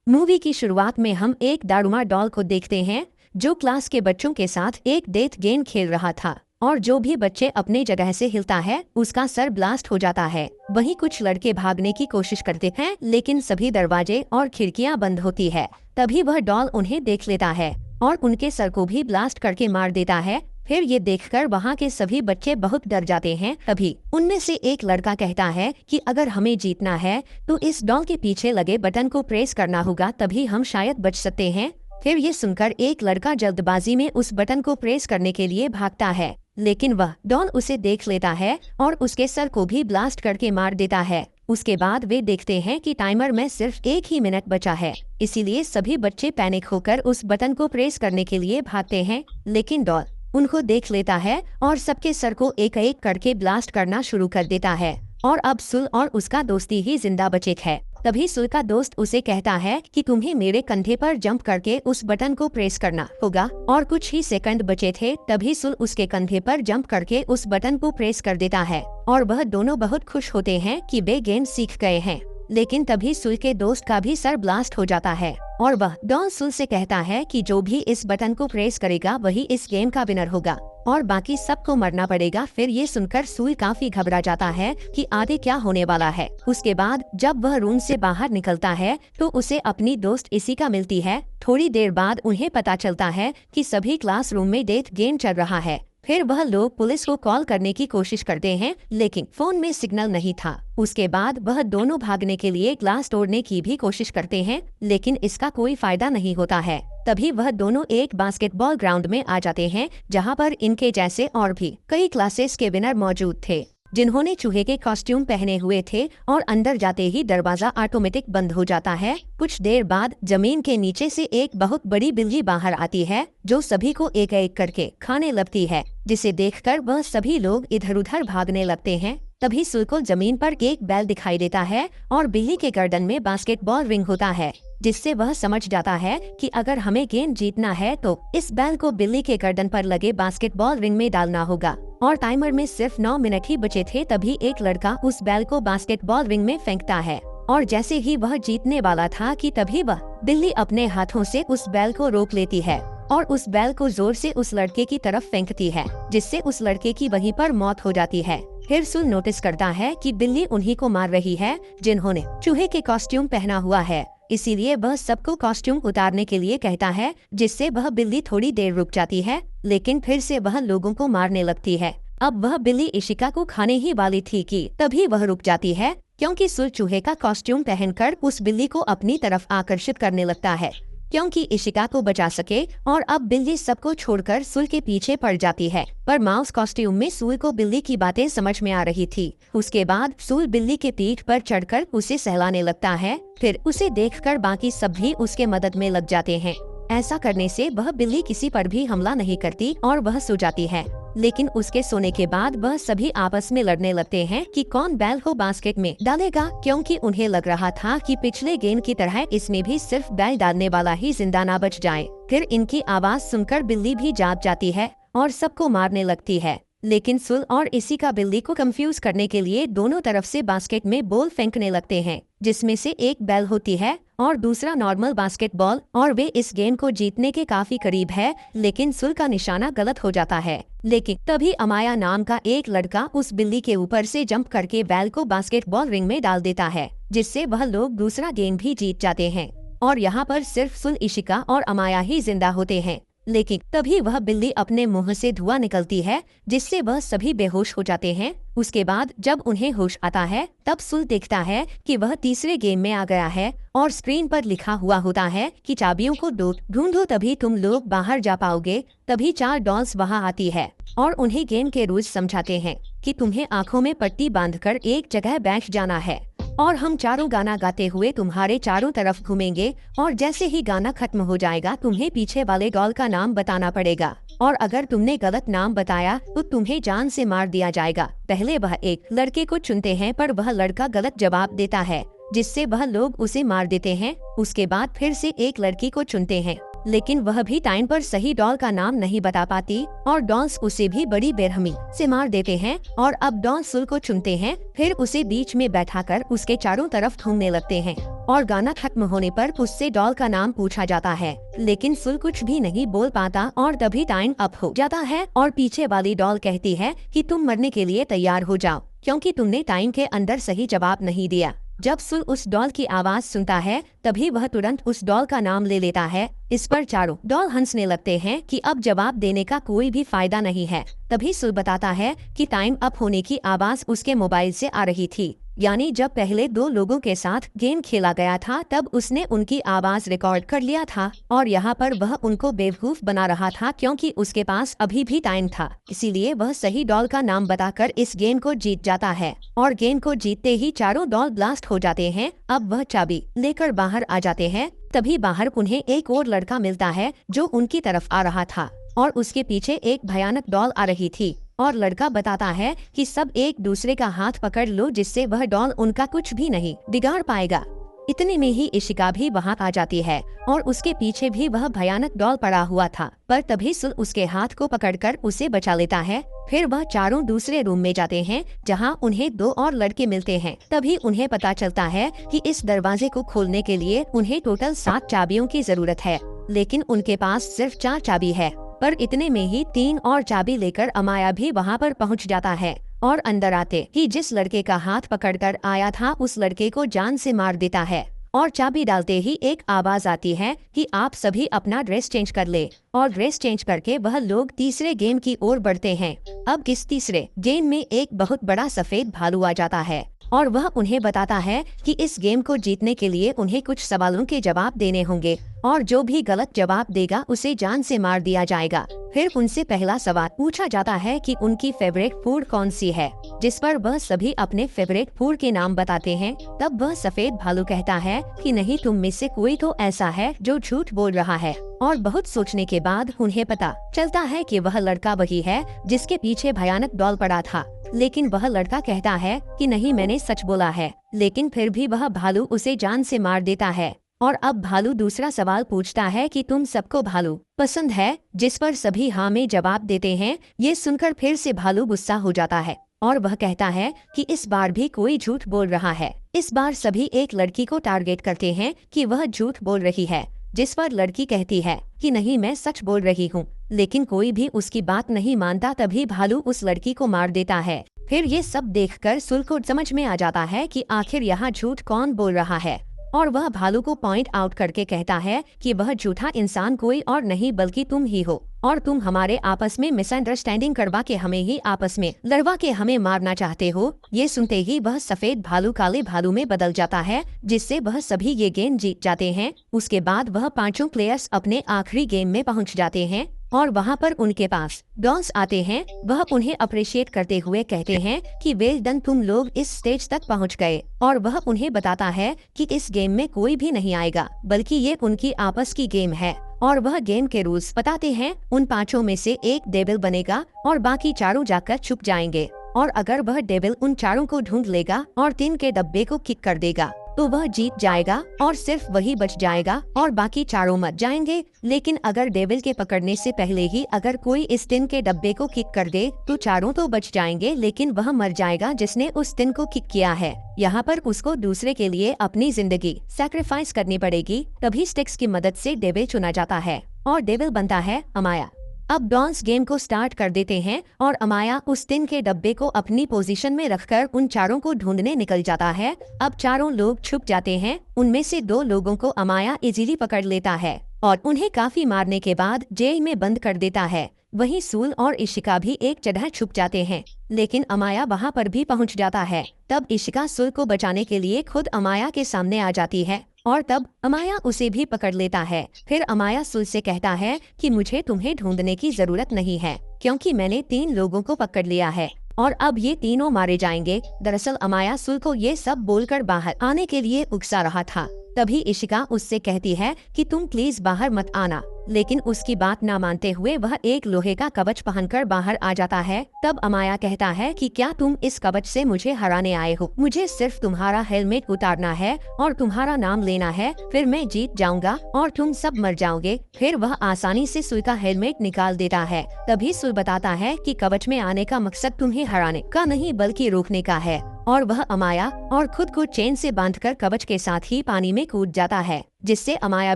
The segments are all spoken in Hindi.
मूवी की शुरुआत में हम एक दारूमा डॉल को देखते हैं जो क्लास के बच्चों के साथ एक डेथ गेम खेल रहा था और जो भी बच्चे अपने जगह से हिलता है उसका सर ब्लास्ट हो जाता है। वहीं कुछ लड़के भागने की कोशिश करते हैं लेकिन सभी दरवाजे और खिड़कियां बंद होती है। तभी वह डॉल उन्हें देख लेता है और उनके सर को भी ब्लास्ट करके मार देता है। फिर ये देखकर वहाँ के सभी बच्चे बहुत डर जाते हैं। तभी उनमें से एक लड़का कहता है कि अगर हमें जीतना है तो इस डॉल के पीछे लगे बटन को प्रेस करना होगा, तभी हम शायद बच सकते हैं। फिर ये सुनकर एक लड़का जल्दबाजी में उस बटन को प्रेस करने के लिए भागता है, लेकिन वह डॉल उसे देख लेता है और उसके सर को भी ब्लास्ट करके मार देता है। उसके बाद वे देखते हैं कि टाइमर में सिर्फ 1 ही मिनट बचा है, इसीलिए सभी बच्चे पैनिक होकर उस बटन को प्रेस करने के लिए भागते हैं। लेकिन डॉल उनको देख लेता है और सबके सर को एक एक करके ब्लास्ट करना शुरू कर देता है और अब सुल और उसका दोस्ती ही जिंदा बचे है। तभी सुल का दोस्त उसे कहता है कि तुम्हें मेरे कंधे पर जंप करके उस बटन को प्रेस करना होगा और कुछ ही सेकंड बचे थे। तभी सुल उसके कंधे पर जंप करके उस बटन को प्रेस कर देता है और वह दोनों बहुत खुश होते हैं कि वे गेम सीख गए हैं। लेकिन तभी सुल के दोस्त का भी सर ब्लास्ट हो जाता है और वह डॉन सुल से कहता है कि जो भी इस बटन को प्रेस करेगा वही इस गेम का विनर होगा और बाकी सबको मरना पड़ेगा। फिर ये सुनकर सुल काफी घबरा जाता है कि आगे क्या होने वाला है। उसके बाद जब वह रूम से बाहर निकलता है तो उसे अपनी दोस्त इशिका मिलती है। थोड़ी देर बाद उन्हें पता चलता है कि सभी क्लासरूम में डेथ गेम चल रहा है। फिर वह लोग पुलिस को कॉल करने की कोशिश करते हैं लेकिन फोन में सिग्नल नहीं था। उसके बाद वह दोनों भागने के लिए ग्लास तोड़ने की भी कोशिश करते हैं लेकिन इसका कोई फायदा नहीं होता है। तभी वह दोनों एक बास्केटबॉल ग्राउंड में आ जाते हैं जहां पर इनके जैसे और भी कई क्लासेस के विनर मौजूद थे जिन्होंने चूहे के कॉस्ट्यूम पहने हुए थे और अंदर जाते ही दरवाजा ऑटोमेटिक बंद हो जाता है। कुछ देर बाद जमीन के नीचे से एक बहुत बड़ी बिल्ली बाहर आती है जो सभी को एक एक करके खाने लगती है, जिसे देखकर वह सभी लोग इधर उधर भागने लगते हैं। तभी सुल को जमीन पर एक बैल दिखाई देता है और बिल्ली के गर्दन में बास्केटबॉल रिंग होता है, जिससे वह समझ जाता है कि अगर हमें गेम जीतना है तो इस बैल को बिल्ली के गर्दन पर लगे बास्केटबॉल रिंग में डालना होगा। और टाइमर में सिर्फ 9 मिनट ही बचे थे। तभी एक लड़का उस बैल को बास्केटबॉल रिंग में फेंकता है और जैसे ही वह जीतने वाला था कि तभी वह बिल्ली अपने हाथों से उस बैल को रोक लेती है और उस बैल को जोर से उस लड़के की तरफ फेंकती है, जिससे उस लड़के की वहीं पर मौत हो जाती है। फिर सुल नोटिस करता है कि बिल्ली उन्हीं को मार रही है जिन्होंने चूहे के कॉस्ट्यूम पहना हुआ है, इसीलिए वह सबको कॉस्ट्यूम उतारने के लिए कहता है, जिससे वह बिल्ली थोड़ी देर रुक जाती है लेकिन फिर से वह लोगों को मारने लगती है। अब वह बिल्ली इशिका को खाने ही वाली थी कि तभी वह रुक जाती है क्योंकि सुल चूहे का कॉस्ट्यूम पहनकर उस बिल्ली को अपनी तरफ आकर्षित करने लगता है क्योंकि इशिका को बचा सके और अब बिल्ली सबको छोड़कर सुल के पीछे पड़ जाती है। पर माउस कॉस्ट्यूम में सुल को बिल्ली की बातें समझ में आ रही थी। उसके बाद सुल बिल्ली के पीठ पर चढ़कर उसे सहलाने लगता है। फिर उसे देखकर बाकी सब भी उसके मदद में लग जाते हैं। ऐसा करने से वह बिल्ली किसी पर भी हमला नहीं करती और वह सो जाती है। लेकिन उसके सोने के बाद वह सभी आपस में लड़ने लगते हैं कि कौन बैल को बास्केट में डालेगा, क्योंकि उन्हें लग रहा था कि पिछले गेम की तरह इसमें भी सिर्फ बैल डालने वाला ही जिंदा ना बच जाए। फिर इनकी आवाज सुनकर बिल्ली भी जाग जाती है और सबको मारने लगती है। लेकिन सुल और इशिका बिल्ली को कंफ्यूज करने के लिए दोनों तरफ से बास्केट में बॉल फेंकने लगते हैं, जिसमें से एक बैल होती है और दूसरा नॉर्मल बास्केटबॉल, और वे इस गेम को जीतने के काफी करीब है। लेकिन सुल का निशाना गलत हो जाता है। लेकिन तभी अमाया नाम का एक लड़का उस बिल्ली के ऊपर से जंप करके बैल को बास्केटबॉल रिंग में डाल देता है, जिससे वह लोग दूसरा गेम भी जीत जाते हैं और यहाँ पर सिर्फ सुल, इशिका और अमाया ही जिंदा होते हैं। लेकिन तभी वह बिल्ली अपने मुंह से धुआं निकलती है, जिससे वह सभी बेहोश हो जाते हैं। उसके बाद जब उन्हें होश आता है तब सुल देखता है कि वह तीसरे गेम में आ गया है और स्क्रीन पर लिखा हुआ होता है कि चाबियों को ढूंढो तभी तुम लोग बाहर जा पाओगे। तभी 4 डॉल्स वहां आती है और उन्हें गेम के रूल्स समझाते हैं कि तुम्हें आंखों में पट्टी बांधकर एक जगह बैठ जाना है और हम चारों गाना गाते हुए तुम्हारे चारों तरफ घूमेंगे और जैसे ही गाना खत्म हो जाएगा तुम्हें पीछे वाले डॉल का नाम बताना पड़ेगा और अगर तुमने गलत नाम बताया तो तुम्हें जान से मार दिया जाएगा। पहले वह एक लड़के को चुनते हैं पर वह लड़का गलत जवाब देता है, जिससे वह लोग उसे मार देते हैं। उसके बाद फिर से एक लड़की को चुनते हैं लेकिन वह भी टाइम पर सही डॉल का नाम नहीं बता पाती और डॉल्स उसे भी बड़ी बेरहमी से मार देते हैं। और अब डॉल सुल को चुनते हैं, फिर उसे बीच में बैठाकर उसके चारों तरफ घूमने लगते हैं और गाना खत्म होने पर उससे डॉल का नाम पूछा जाता है, लेकिन सुल कुछ भी नहीं बोल पाता और तभी टाइम अप हो जाता है और पीछे वाली डॉल कहती है कि तुम मरने के लिए तैयार हो जाओ, क्योंकि तुमने टाइम के अंदर सही जवाब नहीं दिया। जब सुल उस डॉल की आवाज सुनता है तभी वह तुरंत उस डॉल का नाम ले लेता है। इस पर चारों डॉल हंसने लगते हैं कि अब जवाब देने का कोई भी फायदा नहीं है। तभी सुल बताता है कि टाइम अप होने की आवाज उसके मोबाइल से आ रही थी, यानी जब पहले 2 लोगों के साथ गेम खेला गया था तब उसने उनकी आवाज रिकॉर्ड कर लिया था और यहाँ पर वह उनको बेवकूफ बना रहा था, क्योंकि उसके पास अभी भी टाइम था। इसीलिए वह सही डॉल का नाम बताकर इस गेम को जीत जाता है और गेम को जीतते ही चारों डॉल ब्लास्ट हो जाते हैं। अब वह चाबी लेकर बाहर आ जाते हैं। तभी बाहर उन्हें एक और लड़का मिलता है जो उनकी तरफ आ रहा था और उसके पीछे एक भयानक डॉल आ रही थी और लड़का बताता है कि सब एक दूसरे का हाथ पकड़ लो, जिससे वह डॉल उनका कुछ भी नहीं बिगाड़ पाएगा। इतने में ही इशिका भी वहां आ जाती है और उसके पीछे भी वह भयानक डॉल पड़ा हुआ था, पर तभी सुल उसके हाथ को पकड़कर उसे बचा लेता है। फिर वह चारों दूसरे रूम में जाते हैं जहां उन्हें 2 और लड़के मिलते हैं। तभी उन्हें पता चलता है कि इस दरवाजे को खोलने के लिए उन्हें टोटल 7 चाबियों की जरूरत है, लेकिन उनके पास सिर्फ 4 चाबी है। पर इतने में ही 3 और चाबी लेकर अमाया भी वहां पर पहुंच जाता है और अंदर आते ही जिस लड़के का हाथ पकड़कर आया था उस लड़के को जान से मार देता है। और चाबी डालते ही एक आवाज आती है कि आप सभी अपना ड्रेस चेंज कर ले, और ड्रेस चेंज करके वह लोग तीसरे गेम की ओर बढ़ते हैं। अब इस तीसरे गेम में एक बहुत बड़ा सफेद भालू आ जाता है और वह उन्हें बताता है कि इस गेम को जीतने के लिए उन्हें कुछ सवालों के जवाब देने होंगे और जो भी गलत जवाब देगा उसे जान से मार दिया जाएगा। फिर उनसे पहला सवाल पूछा जाता है कि उनकी फेवरेट फूड कौन सी है, जिस पर वह सभी अपने फेवरेट फूड के नाम बताते हैं। तब वह सफेद भालू कहता है कि नहीं, तुम में से कोई तो ऐसा है जो झूठ बोल रहा है। और बहुत सोचने के बाद उन्हें पता चलता है कि वह लड़का वही है जिसके पीछे भयानक डॉल पड़ा था, लेकिन वह लड़का कहता है कि नहीं, मैंने सच बोला है। लेकिन फिर भी वह भालू उसे जान से मार देता है। और अब भालू दूसरा सवाल पूछता है कि तुम सबको भालू पसंद है, जिस पर सभी हाँ में जवाब देते हैं। ये सुनकर फिर से भालू गुस्सा हो जाता है और वह कहता है कि इस बार भी कोई झूठ बोल रहा है। इस बार सभी एक लड़की को टारगेट करते हैं कि वह झूठ बोल रही है, जिस पर लड़की कहती है कि नहीं, मैं सच बोल रही हूँ, लेकिन कोई भी उसकी बात नहीं मानता। तभी भालू उस लड़की को मार देता है। फिर ये सब देखकर सुल को समझ में आ जाता है कि आखिर यहाँ झूठ कौन बोल रहा है, और वह भालू को पॉइंट आउट करके कहता है कि वह झूठा इंसान कोई और नहीं बल्कि तुम ही हो, और तुम हमारे आपस में मिसअंडरस्टैंडिंग करवा के हमें ही आपस में लड़वा के हमें मारना चाहते हो। ये सुनते ही वह सफेद भालू काले भालू में बदल जाता है, जिससे वह सभी ये गेम जीत जाते हैं। उसके बाद वह 5 प्लेयर्स अपने आखिरी गेम में पहुंच जाते हैं और वहां पर उनके पास डॉल्स आते हैं। वह उन्हें अप्रिशिएट करते हुए कहते हैं कि वेल डन, तुम लोग इस स्टेज तक पहुंच गए। और वह उन्हें बताता है कि इस गेम में कोई भी नहीं आएगा, बल्कि ये उनकी आपस की गेम है। और वह गेम के रूल्स बताते हैं। उन 5 में से एक डेविल बनेगा और बाकी 4 जाकर छुप जाएंगे, और अगर वह डेविल उन 4 को ढूंढ लेगा और 3 के डब्बे को किक कर देगा तो वह जीत जाएगा और सिर्फ वही बच जाएगा और बाकी 4 मर जाएंगे। लेकिन अगर डेविल के पकड़ने से पहले ही अगर कोई इस 3 के डब्बे को किक कर दे तो 4 तो बच जाएंगे, लेकिन वह मर जाएगा जिसने उस 3 को किक किया है। यहाँ पर उसको दूसरे के लिए अपनी जिंदगी सैक्रिफाइस करनी पड़ेगी। तभी स्टिक्स की मदद से डेविल चुना जाता है और डेविल बनता है अमाया। अब डॉन्स गेम को स्टार्ट कर देते हैं और अमाया उस 3 के डब्बे को अपनी पोजीशन में रखकर उन 4 को ढूंढने निकल जाता है। अब 4 लोग छुप जाते हैं। उनमें से 2 लोगों को अमाया इजीली पकड़ लेता है और उन्हें काफी मारने के बाद जेल में बंद कर देता है। वहीं सूल और इशिका भी एक जगह छुप जाते हैं, लेकिन अमाया वहां पर भी पहुंच जाता है। तब इशिका सूल को बचाने के लिए खुद अमाया के सामने आ जाती है और तब अमाया उसे भी पकड़ लेता है। फिर अमाया सुल से कहता है कि मुझे तुम्हें ढूंढने की जरूरत नहीं है, क्योंकि मैंने 3 लोगों को पकड़ लिया है और अब ये तीनों मारे जाएंगे। दरअसल अमाया सुल को ये सब बोलकर बाहर आने के लिए उकसा रहा था। तभी इशिका उससे कहती है कि तुम प्लीज बाहर मत आना, लेकिन उसकी बात ना मानते हुए वह एक लोहे का कवच पहनकर बाहर आ जाता है। तब अमाया कहता है कि क्या तुम इस कवच से मुझे हराने आए हो? मुझे सिर्फ तुम्हारा हेलमेट उतारना है और तुम्हारा नाम लेना है, फिर मैं जीत जाऊंगा और तुम सब मर जाओगे। फिर वह आसानी से सुल का हेलमेट निकाल देता है। तभी सुल बताता है कि कवच में आने का मकसद तुम्हें हराने का नहीं बल्कि रोकने का है, और वह अमाया और खुद को चेन से बांधकर कवच के साथ ही पानी में कूद जाता है, जिससे अमाया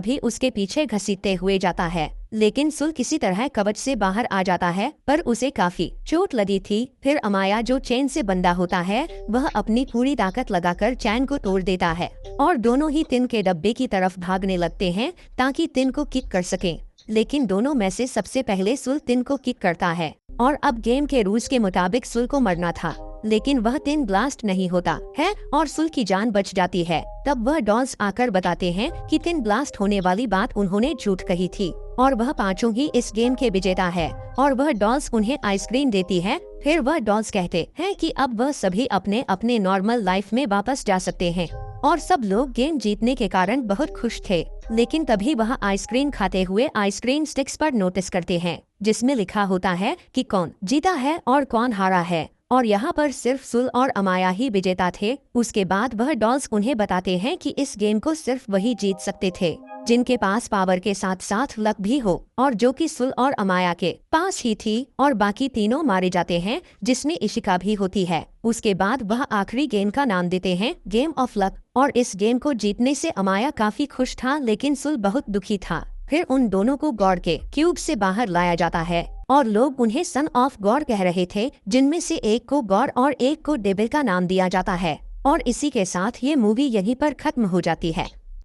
भी उसके पीछे घसीटते हुए जाता है। लेकिन सुल किसी तरह कवच से बाहर आ जाता है, पर उसे काफी चोट लगी थी। फिर अमाया जो चेन से बंधा होता है वह अपनी पूरी ताकत लगाकर चैन को तोड़ देता है और दोनों ही टिन के डब्बे की तरफ भागने लगते हैं ताकि टिन को किक कर सकें। लेकिन दोनों में से सबसे पहले सुल टिन को किक करता है और अब गेम के रूल्स के मुताबिक सुल को मरना था, लेकिन वह टिन ब्लास्ट नहीं होता है और सुल की जान बच जाती है। तब वह डॉल्स आकर बताते हैं कि टिन ब्लास्ट होने वाली बात उन्होंने झूठ कही थी और वह पांचों ही इस गेम के विजेता है, और वह डॉल्स उन्हें आइसक्रीम देती है। फिर वह डॉल्स कहते हैं कि अब वह सभी अपने अपने नॉर्मल लाइफ में वापस जा सकते हैं और सब लोग गेम जीतने के कारण बहुत खुश थे। लेकिन तभी वह आइसक्रीम खाते हुए आइसक्रीम स्टिक्स पर नोटिस करते हैं जिसमें लिखा होता है कि कौन जीता है और कौन हारा है, और यहाँ पर सिर्फ सुल और अमाया ही विजेता थे। उसके बाद वह डॉल्स उन्हें बताते हैं कि इस गेम को सिर्फ वही जीत सकते थे जिनके पास पावर के साथ साथ लक भी हो, और जो कि सुल और अमाया के पास ही थी, और बाकी तीनों मारे जाते हैं जिसमें इशिका भी होती है। उसके बाद वह आखिरी गेम का नाम देते हैं गेम ऑफ लक, और इस गेम को जीतने से अमाया काफी खुश था लेकिन सुल बहुत दुखी था। फिर उन दोनों को गॉड के क्यूब से बाहर लाया जाता है और लोग उन्हें सन ऑफ गॉड कह रहे थे, जिनमें से एक को गॉड और एक को डेविल का नाम दिया जाता है। और इसी के साथ ये मूवी यहीं पर खत्म हो जाती है।